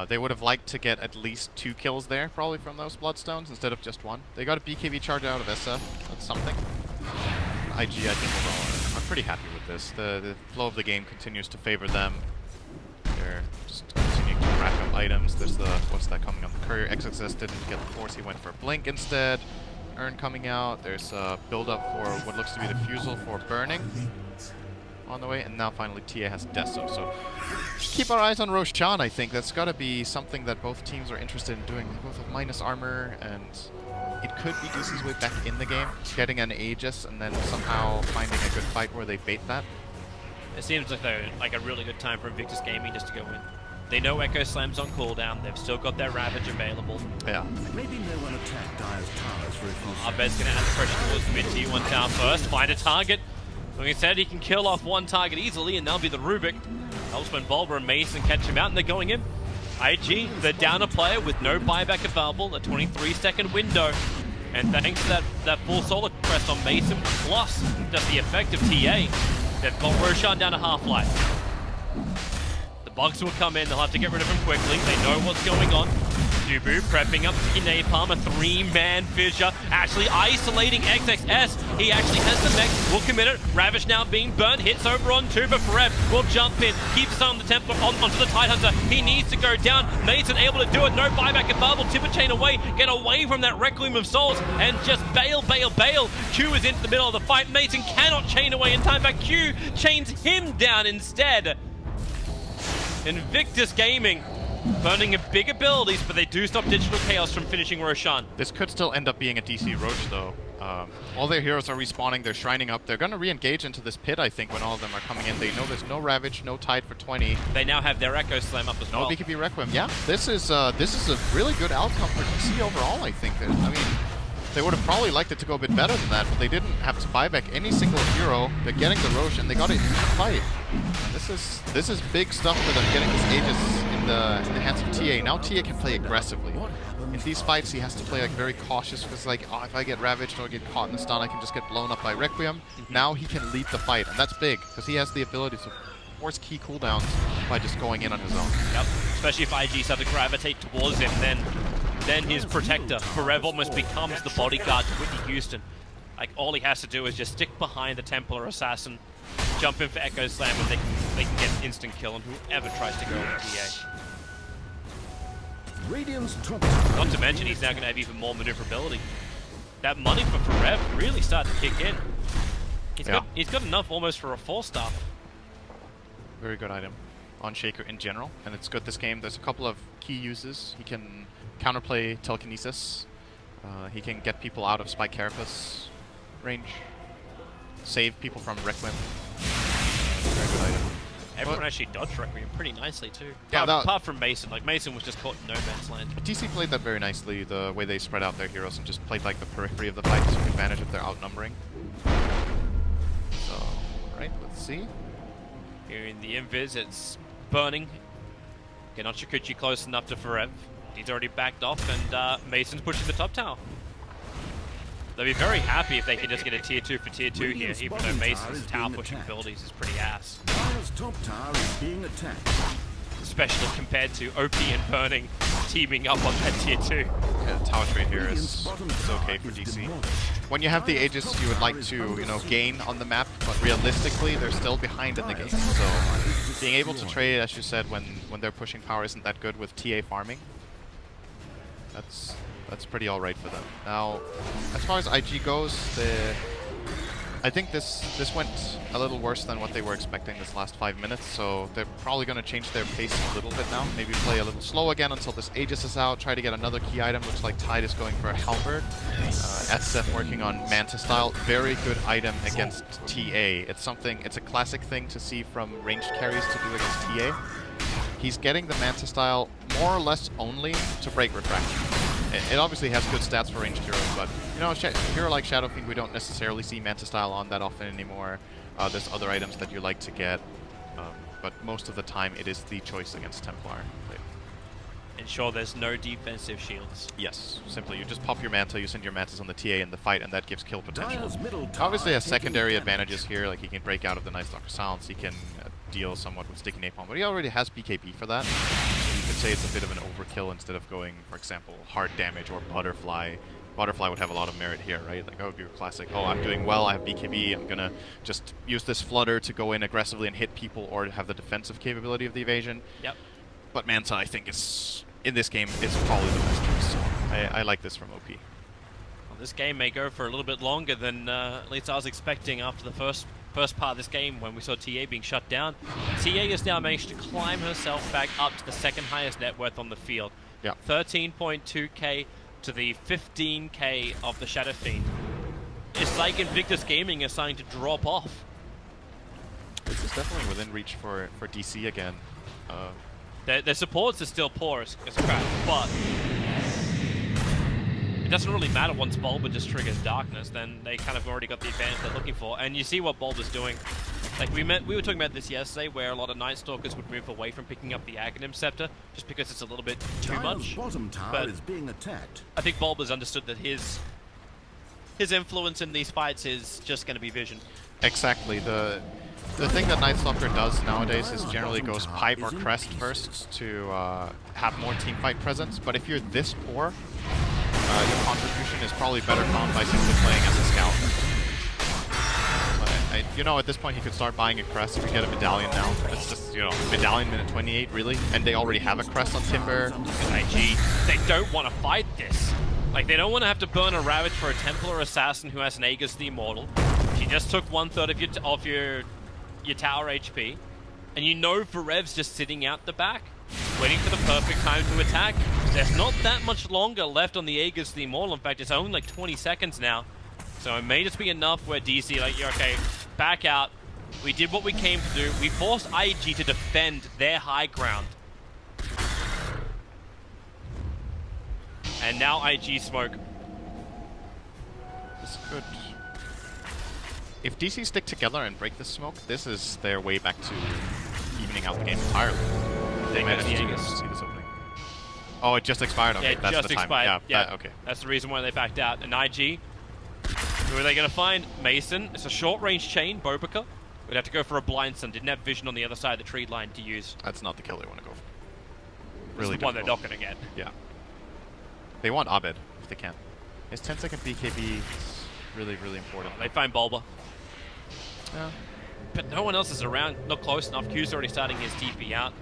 they would have liked to get at least 2 kills there, probably from those Bloodstones, instead of just 1. They got a BKB charge out of SF. That's something. IG, I think, overall, are pretty happy with this. The flow of the game continues to favor them. They're just continuing to rack up items. There's the, what's that coming on the courier? XXS didn't get the force, he went for Blink instead. Urn coming out. There's a build up for what looks to be the Fusel for Burning on the way, and now finally TA has Deso. So keep our eyes on Roshan. I think that's got to be something that both teams are interested in doing. Both have minus armor, and it could be Deuce's way back in the game, getting an Aegis and then somehow finding a good fight where they bait that. It seems like a really good time for Invictus Gaming just to go in. They know Echo Slam's on cooldown. They've still got their Ravage available. Yeah. Maybe no one attacked Dire's towers for a few Abed's going to add the pressure towards mid T1 tower first. Find a target. Like I said, he can kill off one target easily, and that'll be the Rubik. Helps when Bulber and Mason catch him out, and they're going in. IG, they're down a player with no buyback available, a 23-second window. And thanks to that full Solar Crest on Mason, plus just the effect of TA, they've got Roshan down to half-life. The Bugs will come in, they'll have to get rid of him quickly. They know what's going on. Dubu prepping up to Napalm, a 3-man fissure, actually isolating XXS. He actually has the mech, will commit it. Ravish now being burnt, hits over on Tuba. Forev will jump in, keeps on the Templar onto the Tidehunter. He needs to go down. Mason able to do it, no buyback available. Tipper chain away, get away from that Requiem of Souls, and just bail. Q is into the middle of the fight. Mason cannot chain away in time, but Q chains him down instead. Invictus Gaming burning in big abilities, but they do stop Digital Chaos from finishing Roshan. This could still end up being a DC Roach, though. All their heroes are respawning, they're shrining up. They're going to re-engage into this pit, I think, when all of them are coming in. They know there's no Ravage, no Tide for 20. They now have their Echo Slam up as well. No BKB Requiem. Yeah, this is a really good outcome for DC overall, I think. I mean, they would have probably liked it to go a bit better than that, but they didn't have to buy back any single hero. They're getting the Roche, and they got it in the fight. And this is big stuff for them, getting this Aegis in the hands of TA. Now TA can play aggressively. In these fights, he has to play like very cautious, because like, oh, if I get ravaged or get caught in the stun, I can just get blown up by Requiem. Now he can lead the fight, and that's big, because he has the ability to force key cooldowns by just going in on his own. Yep, especially if IG start to gravitate towards him, then his protector, Forev, almost becomes the bodyguard to Whitney Houston. Like, all he has to do is just stick behind the Templar Assassin, jump in for Echo Slam, and they can get an instant kill on whoever tries to go with TA. Radiant's top. Not to mention, he's now going to have even more maneuverability. That money for Forev really starts to kick in. He's got enough almost for a 4-star. Very good item on Shaker in general, and it's good this game. There's a couple of key uses. He can counterplay telekinesis. He can get people out of Spike Carapace range. Save people from Requiem. Very good item. Everyone actually dodged Requiem pretty nicely too. Yeah, apart from Mason. Like, Mason was just caught in no man's land. DC played that very nicely, the way they spread out their heroes and just played like the periphery of the fight, took advantage of their outnumbering. So, alright, let's see. Here in the invis, it's burning. Get Chikuchi close enough to Forev. He's already backed off, and Mason's pushing the top tower. They'll be very happy if they can just get a tier 2 for tier 2 here, even though Mason's tower pushing abilities is pretty ass. Dire's top tower is being attacked. Especially compared to OP and Burning teaming up on that tier 2. Yeah, tower trade here is okay for DC. When you have the Aegis, you would like to, you know, gain on the map, but realistically, they're still behind in the game. So being able to trade, as you said, when they're pushing power isn't that good with TA farming. That's pretty alright for them. Now, as far as IG goes, I think this went a little worse than what they were expecting this last 5 minutes, so they're probably going to change their pace a little bit now. Maybe play a little slow again until this Aegis is out, try to get another key item. Looks like Tide is going for a Halberd. SF working on Manta style. Very good item against TA. It's a classic thing to see from ranged carries to do against TA. He's getting the Manta style more or less only to break refraction. It obviously has good stats for ranged heroes, but you know, a hero like Shadow Fiend, we don't necessarily see Manta style on that often anymore. There's other items that you like to get, but most of the time it is the choice against Templar. Ensure there's no defensive shields. Yes, simply you just pop your Manta, you send your Mantas on the TA in the fight, and that gives kill potential. Dire's middle tower Obviously has taking secondary damage. advantages here, like he can break out of the Nice Stalker Silence, he can deal somewhat with Sticky Napalm, but he already has BKB for that. So you could say it's a bit of an overkill instead of going, for example, hard damage or Butterfly. Butterfly would have a lot of merit here, right? Like, oh, your classic, oh, I'm doing well, I have BKB, I'm gonna just use this Flutter to go in aggressively and hit people or have the defensive capability of the evasion. Yep. But Manta, I think, in this game, is probably the best choice. So I like this from OP. Well, this game may go for a little bit longer than at least I was expecting after the first part of this game when we saw TA being shut down. TA has now managed to climb herself back up to the second highest net worth on the field. Yeah. 13.2k to the 15k of the Shadow Fiend. It's like Invictus Gaming is starting to drop off. This is definitely within reach for DC again. Their supports are still poor as crap, but it doesn't really matter once Bulba just triggers Darkness, then they kind of already got the advantage they're looking for. And you see what Bulba's doing. Like we were talking about this yesterday, where a lot of Night Stalkers would move away from picking up the Aghanim Scepter, just because it's a little bit too Dire's much. bottom tower But is being attacked. I think Bulba's understood that his influence in these fights is just going to be vision. Exactly. The thing that Night Stalker does nowadays is generally goes pipe or crest first to have more teamfight presence. But if you're this poor, your contribution is probably better found by simply playing as a scout. You know, at this point, he could start buying a crest. We get a medallion now. It's just, you know, medallion minute 28, really. And they already have a crest on Timber. And IG, they don't want to fight this. Like, they don't want to have to burn a Ravage for a Templar Assassin who has an Aegis the Immortal. She just took 1/3 of your tower HP. And you know Forev's just sitting out the back, waiting for the perfect time to attack. There's not that much longer left on the Aegis the Immortal. In fact, it's only like 20 seconds now. So it may just be enough where DC, like, you're okay, back out. We did what we came to do. We forced IG to defend their high ground. And now IG smoke. This could... If DC stick together and break this smoke, this is their way back to evening out the game entirely. They managed to see this opening. Oh, it just expired? Okay, Yeah, it that's just the time. expired. Yeah, okay. That's the reason why they backed out. And IG, who are they going to find? Mason. It's a short-range chain. Bobika would have to go for a blind stun. Didn't have vision on the other side of the tree line to use. That's not the kill they want to go for. Really, the one they're not going to get. Yeah. They want Abed, if they can. His 10-second BKB is really, really important. They find Bulba. Yeah. But no one else is around. Not close enough. Q's already starting his TP out.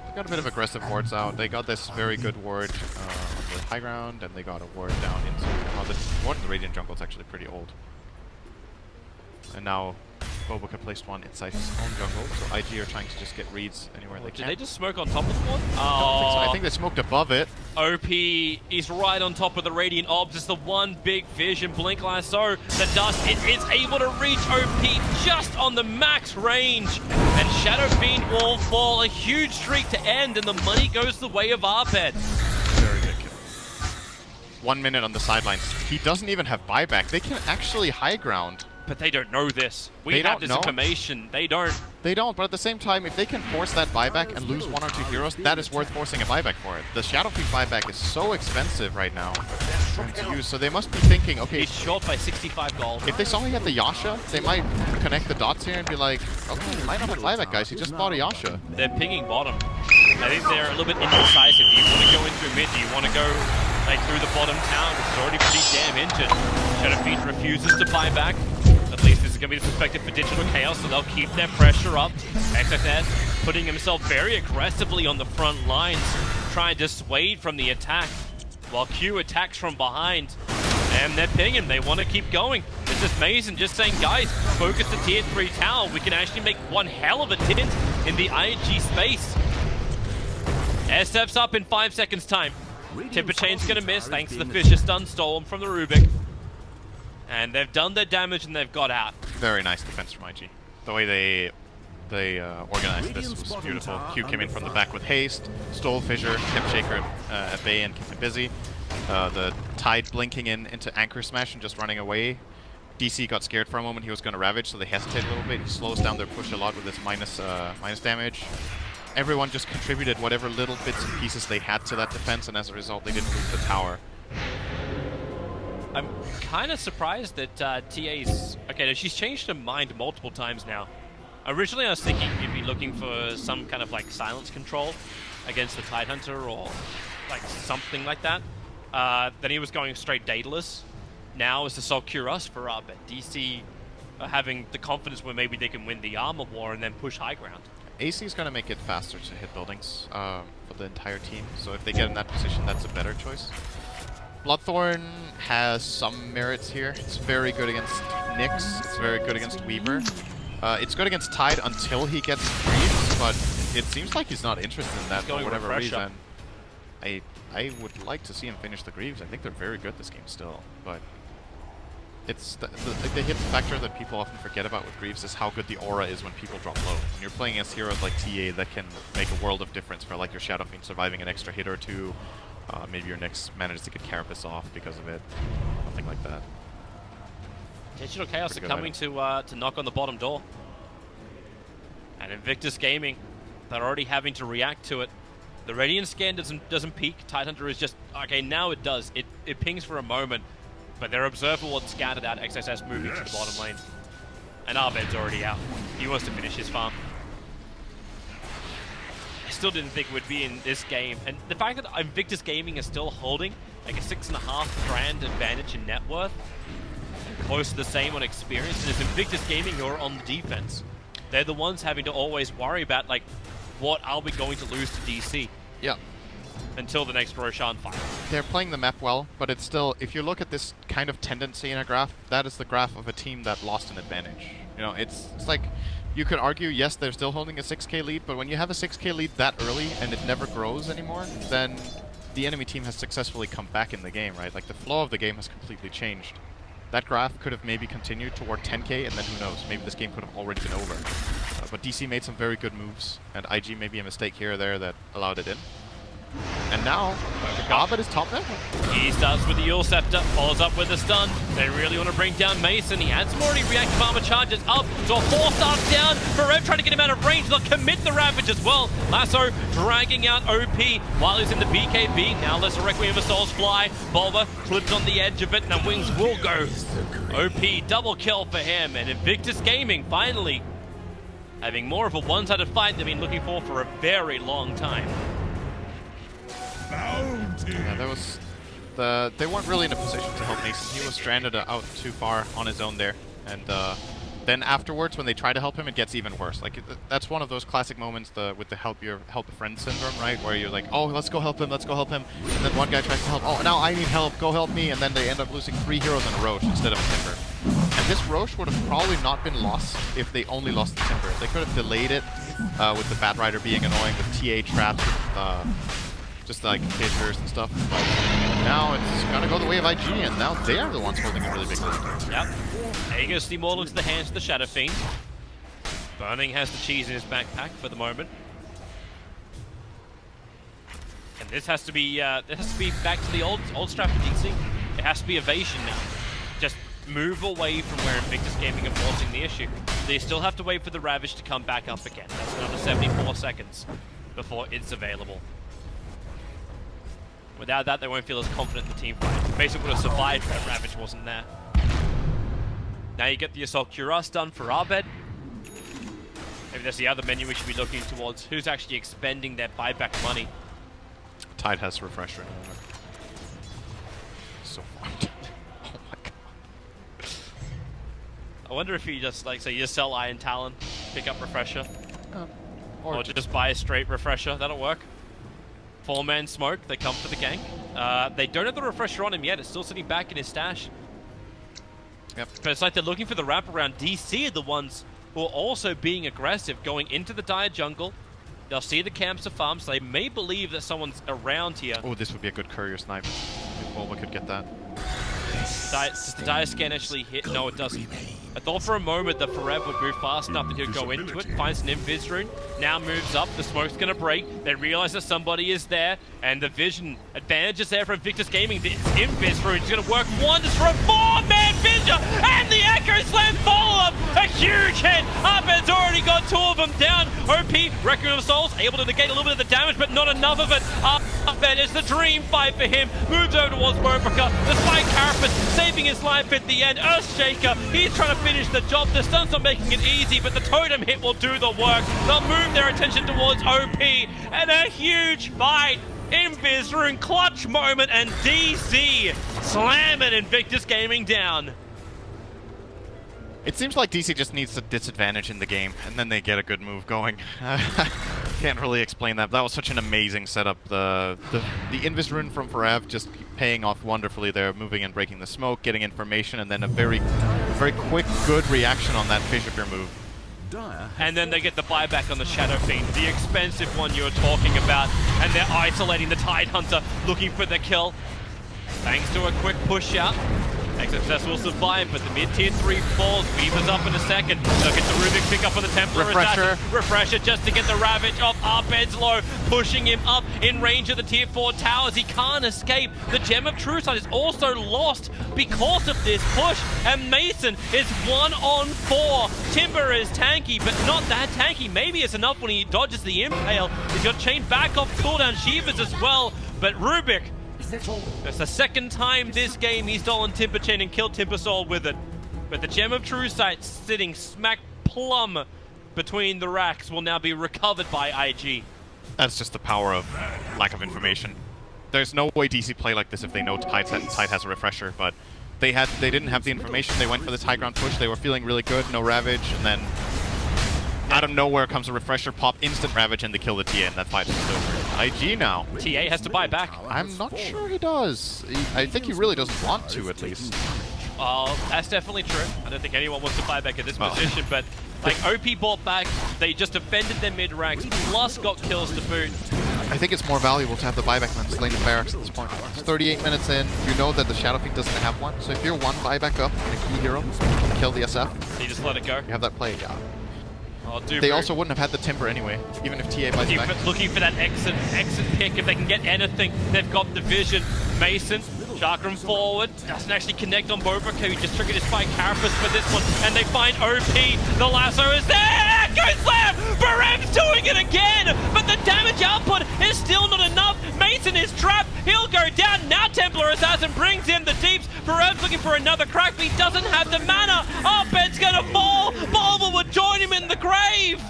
They got a bit of aggressive wards out. They got this very good ward on the high ground, and they got a ward down into... Well, the ward in the Radiant jungle is actually pretty old. And now Bobika placed one inside his own jungle, so IG are trying to just get reads anywhere they Did can. they just smoke on top of the one? I think they smoked above it. OP is right on top of the Radiant Obs. It's the one big vision blink lasso. The dust, it is able to reach OP just on the max range. And Shadow Fiend will fall. A huge streak to end, and the money goes the way of Arbed. Very ridiculous. 1 minute on the sidelines. He doesn't even have buyback. They can actually high ground. But they don't know this. We They have don't this know. information. They don't. They don't, but at the same time, if they can force that buyback and lose 1 or 2 heroes, that is worth forcing a buyback for it. The Shadow Fiend buyback is so expensive right now to use, so they must be thinking, okay, He's short by 65 gold. if they saw he had the Yasha, they might connect the dots here and be like, okay, he might not have buyback, guys, he just bought a Yasha. They're pinging bottom. I think they're a little bit indecisive. Do you want to go in through mid? Do you want to go like through the bottom town, which is already pretty damn injured? Shadow Fiend refuses to buy back. At least this is going to be the perspective for Digital Chaos, so they'll keep their pressure up. XXS putting himself very aggressively on the front lines, trying to dissuade from the attack, while Q attacks from behind. And they're pinging. They want to keep going. This is Mason just saying, guys, focus the tier 3 tower. We can actually make one hell of a dent in the IG space. SF's up in 5 seconds time. Timber Chain's going to miss thanks to the Fisher stun stolen from the Rubik. And they've done their damage and they've got out. Very nice defense from IG. The way they organized this was beautiful. Q came in from the back with haste, stole Fissure, kept Shaker at bay and kept him busy. The Tide blinking into Anchor Smash and just running away. DC got scared for a moment, he was going to Ravage, so they hesitated a little bit. He slows down their push a lot with his minus damage. Everyone just contributed whatever little bits and pieces they had to that defense, and as a result, they didn't lose the tower. I'm kind of surprised that TA's... Okay, she's changed her mind multiple times now. Originally, I was thinking you'd be looking for some kind of like silence control against the Tidehunter or like something like that. Then he was going straight dataless. Now is the Sulcuros for but DC having the confidence where maybe they can win the armor war and then push high ground. AC is going to make it faster to hit buildings for the entire team, so if they get in that position, that's a better choice. Bloodthorn has some merits here. It's very good against Nyx, it's very good against Weaver. It's good against Tide until he gets Greaves, but it seems like he's not interested in that for whatever reason. I would like to see him finish the Greaves. I think they're very good this game still, but it's the hit factor that people often forget about with Greaves is how good the aura is when people drop low. When you're playing against heroes like TA that can make a world of difference for like your Shadow Fiend surviving an extra hit or two, maybe your Nyx manages to get Carapace off because of it, something like that. Digital Chaos are coming to knock on the bottom door. And Invictus Gaming, they're already having to react to it. The Radiant scan doesn't peak. Tidehunter is just... Okay, now it does. It pings for a moment. But they're observable and scattered out. XXS moving to the bottom lane. And Arbed's already out. He wants to finish his farm. I still didn't think it would be in this game. And the fact that Invictus Gaming is still holding like a 6.5 grand advantage in net worth, close to the same on experience, and it's Invictus Gaming who are on the defense. They're the ones having to always worry about, like, what are we going to lose to DC? Yeah. Until the next Roshan fight. They're playing the map well, but it's still, if you look at this kind of tendency in a graph, that is the graph of a team that lost an advantage. You know, it's like, you could argue, yes, they're still holding a 6k lead, but when you have a 6k lead that early and it never grows anymore, then the enemy team has successfully come back in the game, right? Like, the flow of the game has completely changed. That graph could have maybe continued toward 10k, and then who knows, maybe this game could have already been over. But DC made some very good moves, and IG maybe a mistake here or there that allowed it in. And now, Arbed is top now. He starts with the Yule Scepter, follows up with the stun. They really want to bring down Mason. He had some already reactive armor charges up, so a 4-star down. Farev trying to get him out of range. They'll commit the Ravage as well. Lasso dragging out OP while he's in the BKB. Now lets a Requiem of Souls fly. Bulba clipped on the edge of it, and Wings will go. OP, double kill for him. And Invictus Gaming finally having more of a one-sided fight they've been looking for a very long time. Yeah, that was they weren't really in a position to help Mason. He was stranded out too far on his own there, and then afterwards, when they try to help him, it gets even worse. Like that's one of those classic moments with the help a friend syndrome, right? Where you're like, oh, let's go help him, and then one guy tries to help. Oh, now I need help. Go help me, and then they end up losing 3 heroes in a Roche instead of a Timber. And this Roche would have probably not been lost if they only lost the Timber. They could have delayed it with the Bat Rider being annoying, with TA traps, just like Fissures and stuff. But now it's gonna go the way of IG, and now they are the ones holding a really big lead. Yep. Aegis Steamwall into the hands of the Shadow Fiend. Burning has the cheese in his backpack for the moment. And this has to be back to the old strategy. See, it has to be evasion now. Just move away from where Invictus Gaming are forcing the issue. They still have to wait for the Ravage to come back up again. That's another 74 seconds before it's available. Without that, they won't feel as confident in the team fight. Basically would have survived if that Ravage wasn't there. Now you get the Assault Cuirass done for Abed. Maybe that's the other menu we should be looking towards. Who's actually expending their buyback money? Tide has refresher in a moment. So farmed. Oh my god. I wonder if you just, like, say, you just sell Iron Talon, pick up refresher. Or just buy a straight refresher, that'll work. 4-man smoke, they come for the gank. They don't have the refresher on him yet, it's still sitting back in his stash. Yep. But it's like they're looking for the wraparound. DC are the ones who are also being aggressive, going into the dire jungle. They'll see the camps of farms, so they may believe that someone's around here. Oh, this would be a good courier snipe. If Bulma could get that. Does the dire scan actually hit? No, it doesn't. I thought for a moment that Forever would move fast enough that he'd go into it, finds an Invis rune, now moves up, the smoke's gonna break, they realize that somebody is there, and the vision advantage is there for Invictus Gaming. The Invis rune is gonna work wonders for a 4-man vision, and the Echo Slam follow-up! A huge hit! Abed's already got 2 of them down. OP, Requiem of Souls, able to negate a little bit of the damage, but not enough of it. Abed, it's the dream fight for him, moves over towards Mobica, the Spike Carapace saving his life at the end. Earthshaker, he's trying to finish the job. The stun's not making it easy, but the totem hit will do the work. They'll move their attention towards OP, and a huge fight. Invis rune clutch moment, and DC slamming Invictus Gaming down. It seems like DC just needs a disadvantage in the game, and then they get a good move going. Can't really explain that. That was such an amazing setup. The Invis rune from Forev just paying off wonderfully there, moving and breaking the smoke, getting information, and then a very quick, good reaction on that Fissure move. And then they get the buyback on the Shadow Fiend, the expensive one you were talking about, and they're isolating the Tide Hunter, looking for the kill. Thanks to a quick push out. Success will survive, but the mid-tier 3 falls. Weaver's up in a second. They'll get the Rubik pick up on the Templar Assassin. Refresher just to get the Ravage off Abed's low, pushing him up in range of the tier 4 towers. He can't escape. The Gem of True Sight is also lost because of this push, and Mason is 1-on-4. Timber is tanky, but not that tanky. Maybe it's enough when he dodges the Impale. He's got chained back off cooldown Shivas as well, but Rubik, that's the second time this game he's stolen Timber Chain and killed Timber Soul with it. But the Gem of True Sight sitting smack plumb between the racks will now be recovered by IG. That's just the power of lack of information. There's no way DC play like this if they know Tide has a refresher, but they didn't have the information. They went for this high ground push. They were feeling really good, no Ravage, and then out of nowhere comes a refresher, pop, instant Ravage, and they kill the TA, and that fight is over. IG now. TA has to buy back. I'm not sure he does. I think he really doesn't want to, at least. Oh, that's definitely true. I don't think anyone wants to buy back at this position, but like OP bought back, they just defended their mid-ranks, plus got kills to boot. I think it's more valuable to have the buyback than slaying the barracks at this point. It's 38 minutes in, you know that the Shadow Fiend doesn't have one, so if you're one buyback up and a key hero, kill the SF. You just let it go. You have that play, yeah. Oh, they also wouldn't have had the Timber anyway, even if TA buys back. Looking for that exit pick. If they can get anything, they've got the vision. Mason, Chakram forward, doesn't actually connect on Bobrick, who just triggered his Spike Carapace for this one, and they find OP. The lasso is there! Echo Slam! Barem's doing it again! But the damage output is still not enough. Mason is trapped. He'll go down. Now Templar Assassin brings in the deeps. Barem's looking for another crack, but he doesn't have the mana. Abed's gonna fall. Bulma would join him in the grave.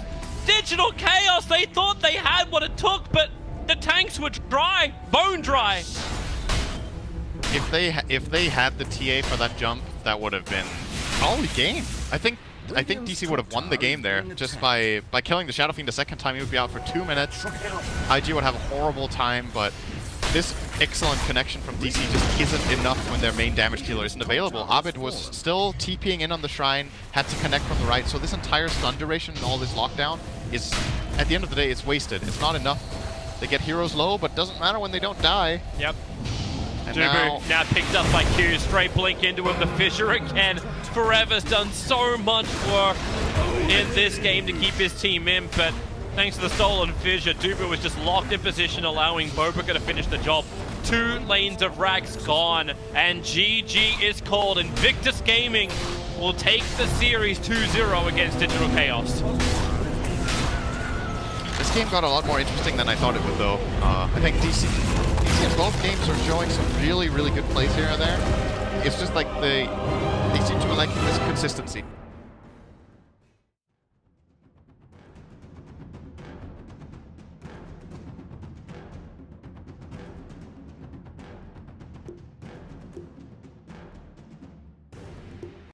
Digital Chaos, they thought they had what it took, but the tanks were dry. Bone dry. If they had the TA for that jump, that would have been probably game. I think DC would have won the game there just by killing the Shadow Fiend a second time. He would be out for 2 minutes. IG would have a horrible time, but this excellent connection from DC just isn't enough when their main damage dealer isn't available. Abed was still TPing in on the shrine, had to connect from the right, so this entire stun duration and all this lockdown is, at the end of the day, it's wasted. It's not enough. They get heroes low, but doesn't matter when they don't die. Yep. And now picked up by Q, straight blink into him, the Fissure again. Forever's done so much work. in this game to keep his team in, but thanks to the stolen fissure, Duba was just locked in position, allowing Tiebreaker to finish the job. 2 lanes of racks gone, and GG is called. Invictus Gaming will take the series 2-0 against Digital Chaos. This game got a lot more interesting than I thought it would, though. I think DC in both games are showing some really, really good plays here and there. It's just like they seem to be lacking this consistency.